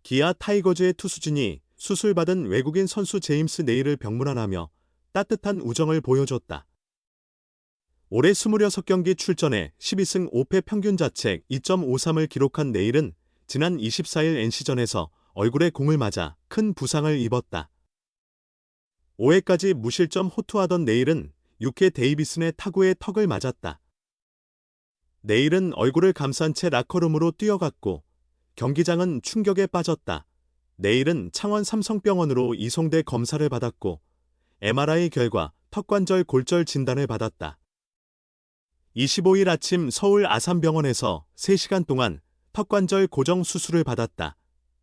기아 타이거즈의 투수진이 수술받은 외국인 선수 제임스 네일을 병문안하며 따뜻한 우정을 보여줬다. 올해 26경기 출전해 12승 5패 평균 자책 2.53을 기록한 네일은 지난 24일 NC전에서 얼굴에 공을 맞아 큰 부상을 입었다. 5회까지 무실점 호투하던 네일은 6회 데이비슨의 타구에 턱을 맞았다. 네일은 얼굴을 감싼 채 라커룸으로 뛰어갔고 경기장은 충격에 빠졌다. 네일은 창원 삼성병원으로 이송돼 검사를 받았고 MRI 결과 턱관절 골절 진단을 받았다. 25일 아침 서울 아산병원에서 3시간 동안 턱관절 고정 수술을 받았다.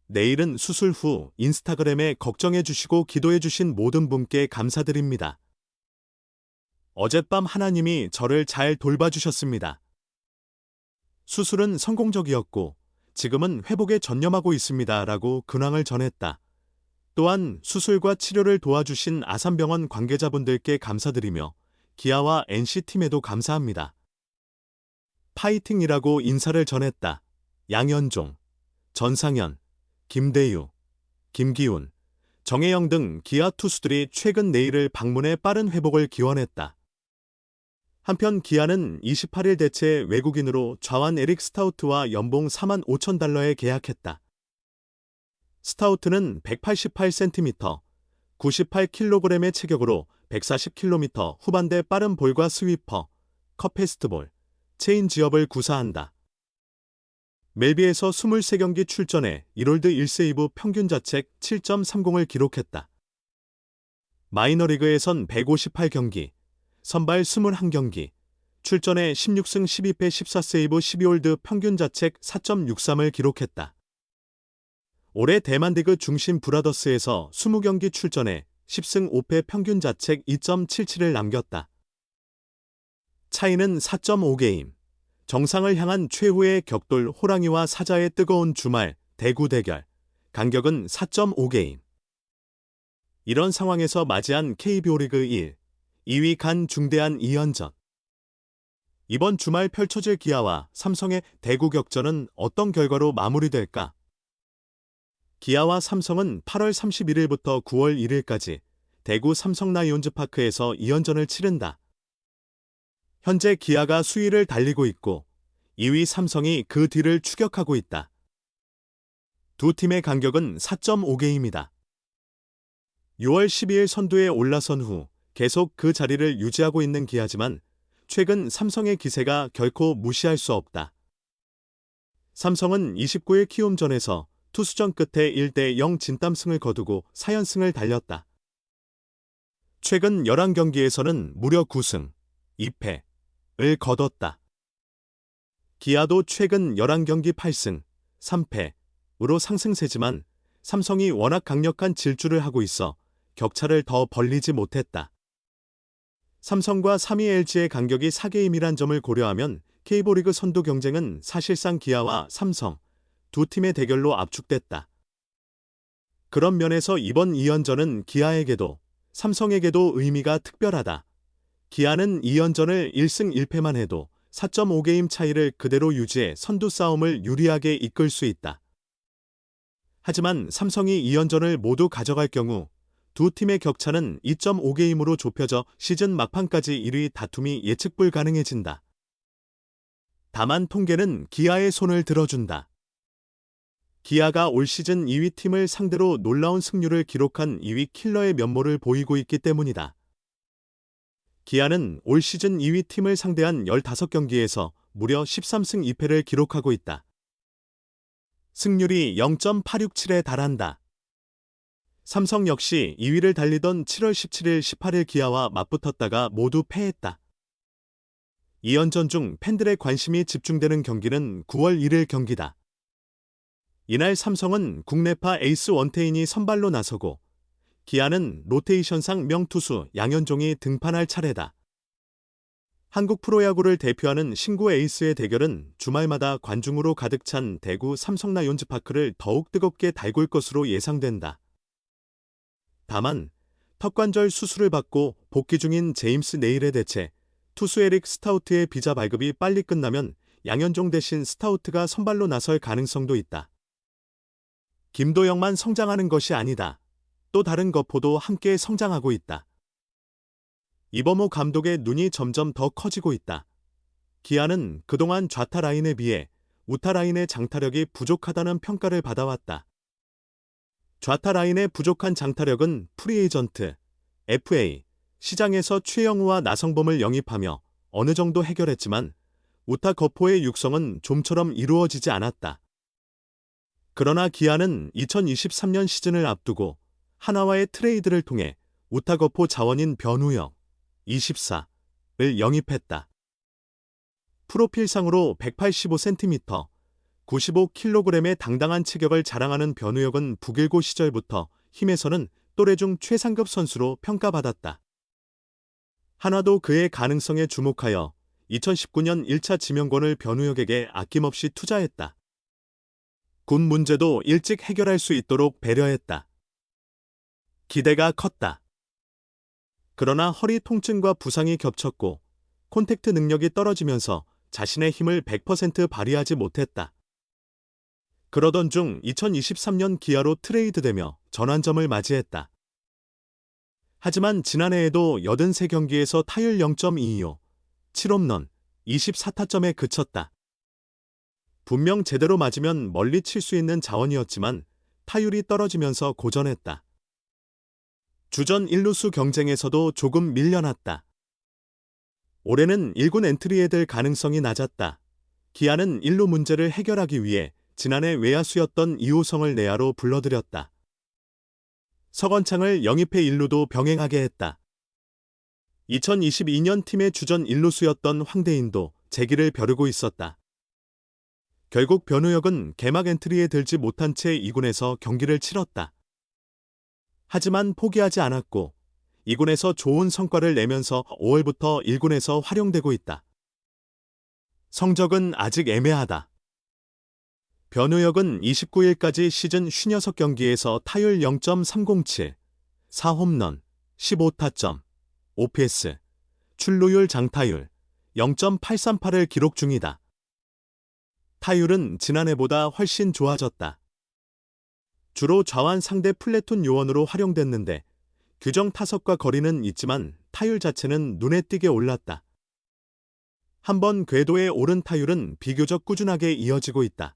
네일은 수술 후 인스타그램에 걱정해 주시고 기도해 주신 모든 분께 감사드립니다. 어젯밤 하나님이 저를 잘 돌봐주셨습니다. 수술은 성공적이었고 지금은 회복에 전념하고 있습니다. 라고 근황을 전했다. 또한 수술과 치료를 도와주신 아산병원 관계자분들께 감사드리며 기아와 NC팀에도 감사합니다. 파이팅이라고 인사를 전했다. 양현종, 전상현, 김대유, 김기훈, 정혜영 등 기아 투수들이 최근 네일을 방문해 빠른 회복을 기원했다. 한편 기아는 28일 대체 외국인으로 좌완 에릭 스타우트와 연봉 4만 5천 달러에 계약했다. 스타우트는 188cm, 98kg의 체격으로 140km 후반대 빠른 볼과 스위퍼, 컵페스트볼, 체인지업을 구사한다. 멜비에서 23경기 출전해 1홀드 1세이브 평균 자책 7.30을 기록했다. 마이너리그에선 158경기, 선발 21경기, 출전해 16승 12패 14세이브 12홀드 평균 자책 4.63을 기록했다. 올해 대만리그 중심 브라더스에서 20경기 출전해 10승 5패 평균 자책 2.77을 남겼다. 차이는 4.5게임. 정상을 향한 최후의 격돌 호랑이와 사자의 뜨거운 주말 대구 대결. 간격은 4.5게임. 이런 상황에서 맞이한 KBO 리그 1, 2위 간 중대한 2연전. 이번 주말 펼쳐질 기아와 삼성의 대구 격전은 어떤 결과로 마무리될까? 기아와 삼성은 8월 31일부터 9월 1일까지 대구 삼성 라이온즈 파크에서 2연전을 치른다. 현재 기아가 수위를 달리고 있고 2위 삼성이 그 뒤를 추격하고 있다. 두 팀의 간격은 4.5게임이다. 6월 12일 선두에 올라선 후 계속 그 자리를 유지하고 있는 기아지만 최근 삼성의 기세가 결코 무시할 수 없다. 삼성은 29일 키움전에서 투수전 끝에 1대0 진땀승을 거두고 4연승을 달렸다. 최근 11경기에서는 무려 9승, 2패를 거뒀다. 기아도 최근 11경기 8승, 3패으로 상승세지만 삼성이 워낙 강력한 질주를 하고 있어 격차를 더 벌리지 못했다. 삼성과 3위 LG의 간격이 4게임이란 점을 고려하면 KBO 리그 선두 경쟁은 사실상 기아와 삼성 두 팀의 대결로 압축됐다. 그런 면에서 이번 2연전은 기아에게도 삼성에게도 의미가 특별하다. 기아는 2연전을 1승 1패만 해도 4.5게임 차이를 그대로 유지해 선두 싸움을 유리하게 이끌 수 있다. 하지만 삼성이 2연전을 모두 가져갈 경우 두 팀의 격차는 2.5게임으로 좁혀져 시즌 막판까지 1위 다툼이 예측 불가능해진다. 다만 통계는 기아의 손을 들어준다. 기아가 올 시즌 2위 팀을 상대로 놀라운 승률을 기록한 2위 킬러의 면모를 보이고 있기 때문이다. 기아는 올 시즌 2위 팀을 상대한 15경기에서 무려 13승 2패를 기록하고 있다. 승률이 0.867에 달한다. 삼성 역시 2위를 달리던 7월 17일, 18일 기아와 맞붙었다가 모두 패했다. 2연전 중 팬들의 관심이 집중되는 경기는 9월 1일 경기다. 이날 삼성은 국내파 에이스 원태인이 선발로 나서고 기아는 로테이션상 명투수 양현종이 등판할 차례다. 한국 프로야구를 대표하는 신구 에이스의 대결은 주말마다 관중으로 가득 찬 대구 삼성 라이온즈 파크를 더욱 뜨겁게 달굴 것으로 예상된다. 다만 턱관절 수술을 받고 복귀 중인 제임스 네일의 대체 투수 에릭 스타우트의 비자 발급이 빨리 끝나면 양현종 대신 스타우트가 선발로 나설 가능성도 있다. 김도영만 성장하는 것이 아니다. 또 다른 거포도 함께 성장하고 있다. 이범호 감독의 눈이 점점 더 커지고 있다. 기아는 그동안 좌타 라인에 비해 우타 라인의 장타력이 부족하다는 평가를 받아왔다. 좌타 라인의 부족한 장타력은 프리에이전트, FA, 시장에서 최영우와 나성범을 영입하며 어느 정도 해결했지만 우타 거포의 육성은 좀처럼 이루어지지 않았다. 그러나 기아는 2023년 시즌을 앞두고 하나와의 트레이드를 통해 우타 거포 자원인 변우혁, 24를 영입했다. 프로필상으로 185cm, 95kg의 당당한 체격을 자랑하는 변우혁은 북일고 시절부터 힘에서는 또래 중 최상급 선수로 평가받았다. 한화도 그의 가능성에 주목하여 2019년 1차 지명권을 변우혁에게 아낌없이 투자했다. 군 문제도 일찍 해결할 수 있도록 배려했다. 기대가 컸다. 그러나 허리 통증과 부상이 겹쳤고 콘택트 능력이 떨어지면서 자신의 힘을 100% 발휘하지 못했다. 그러던 중 2023년 기아로 트레이드되며 전환점을 맞이했다. 하지만 지난해에도 83경기에서 타율 0.225, 7홈런, 24타점에 그쳤다. 분명 제대로 맞으면 멀리 칠 수 있는 자원이었지만 타율이 떨어지면서 고전했다. 주전 1루수 경쟁에서도 조금 밀려났다. 올해는 1군 엔트리에 될 가능성이 낮았다. 기아는 1루 문제를 해결하기 위해 지난해 외야수였던 이호성을 내야로 불러들였다. 서건창을 영입해 1루도 병행하게 했다. 2022년 팀의 주전 1루수였던 황대인도 재기를 벼르고 있었다. 결국 변우혁은 개막 엔트리에 들지 못한 채 2군에서 경기를 치렀다. 하지만 포기하지 않았고 2군에서 좋은 성과를 내면서 5월부터 1군에서 활용되고 있다. 성적은 아직 애매하다. 변우혁은 29일까지 시즌 56경기에서 타율 0.307, 4홈런, 15타점, OPS, 출루율 장타율 0.838을 기록 중이다. 타율은 지난해보다 훨씬 좋아졌다. 주로 좌완 상대 플래툰 요원으로 활용됐는데 규정 타석과 거리는 있지만 타율 자체는 눈에 띄게 올랐다. 한번 궤도에 오른 타율은 비교적 꾸준하게 이어지고 있다.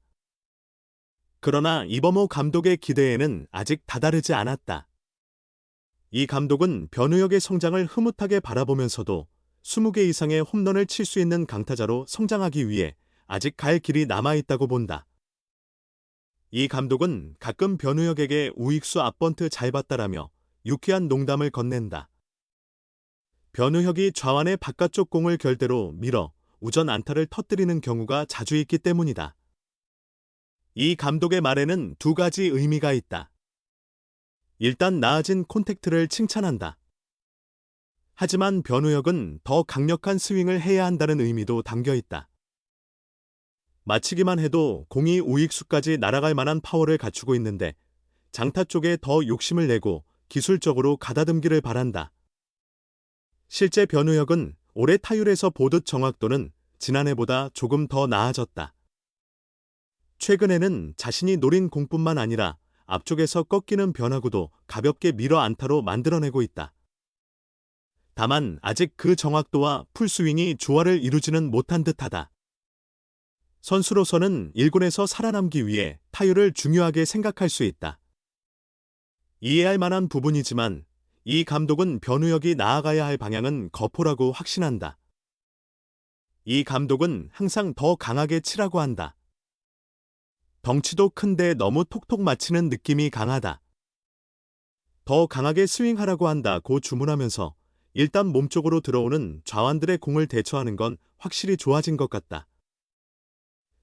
그러나 이범호 감독의 기대에는 아직 다다르지 않았다. 이 감독은 변우혁의 성장을 흐뭇하게 바라보면서도 20개 이상의 홈런을 칠 수 있는 강타자로 성장하기 위해 아직 갈 길이 남아있다고 본다. 이 감독은 가끔 변우혁에게 우익수 앞번트 잘 봤다라며 유쾌한 농담을 건넨다. 변우혁이 좌완의 바깥쪽 공을 결대로 밀어 우전 안타를 터뜨리는 경우가 자주 있기 때문이다. 이 감독의 말에는 두 가지 의미가 있다. 일단 나아진 콘택트를 칭찬한다. 하지만 변우혁은 더 강력한 스윙을 해야 한다는 의미도 담겨 있다. 맞히기만 해도 공이 우익수까지 날아갈 만한 파워를 갖추고 있는데 장타 쪽에 더 욕심을 내고 기술적으로 가다듬기를 바란다. 실제 변우혁은 올해 타율에서 보듯 정확도는 지난해보다 조금 더 나아졌다. 최근에는 자신이 노린 공뿐만 아니라 앞쪽에서 꺾이는 변화구도 가볍게 밀어 안타로 만들어내고 있다. 다만 아직 그 정확도와 풀스윙이 조화를 이루지는 못한 듯하다. 선수로서는 1군에서 살아남기 위해 타율을 중요하게 생각할 수 있다. 이해할 만한 부분이지만 이 감독은 변우혁이 나아가야 할 방향은 거포라고 확신한다. 이 감독은 항상 더 강하게 치라고 한다. 덩치도 큰데 너무 톡톡 맞히는 느낌이 강하다. 더 강하게 스윙하라고 한다고 주문하면서 일단 몸쪽으로 들어오는 좌완들의 공을 대처하는 건 확실히 좋아진 것 같다.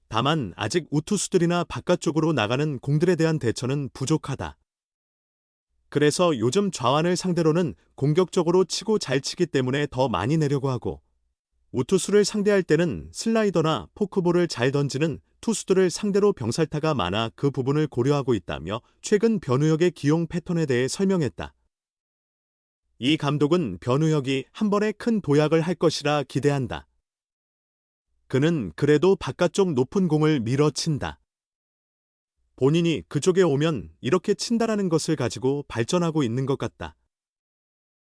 다만 아직 우투수들이나 바깥쪽으로 나가는 공들에 대한 대처는 부족하다. 그래서 요즘 좌완을 상대로는 공격적으로 치고 잘 치기 때문에 더 많이 내려고 하고 우투수를 상대할 때는 슬라이더나 포크볼을 잘 던지는 투수들을 상대로 병살타가 많아 그 부분을 고려하고 있다며 최근 변우혁의 기용 패턴에 대해 설명했다. 이 감독은 변우혁이 한 번에 큰 도약을 할 것이라 기대한다. 그는 그래도 바깥쪽 높은 공을 밀어친다. 본인이 그쪽에 오면 이렇게 친다라는 것을 가지고 발전하고 있는 것 같다.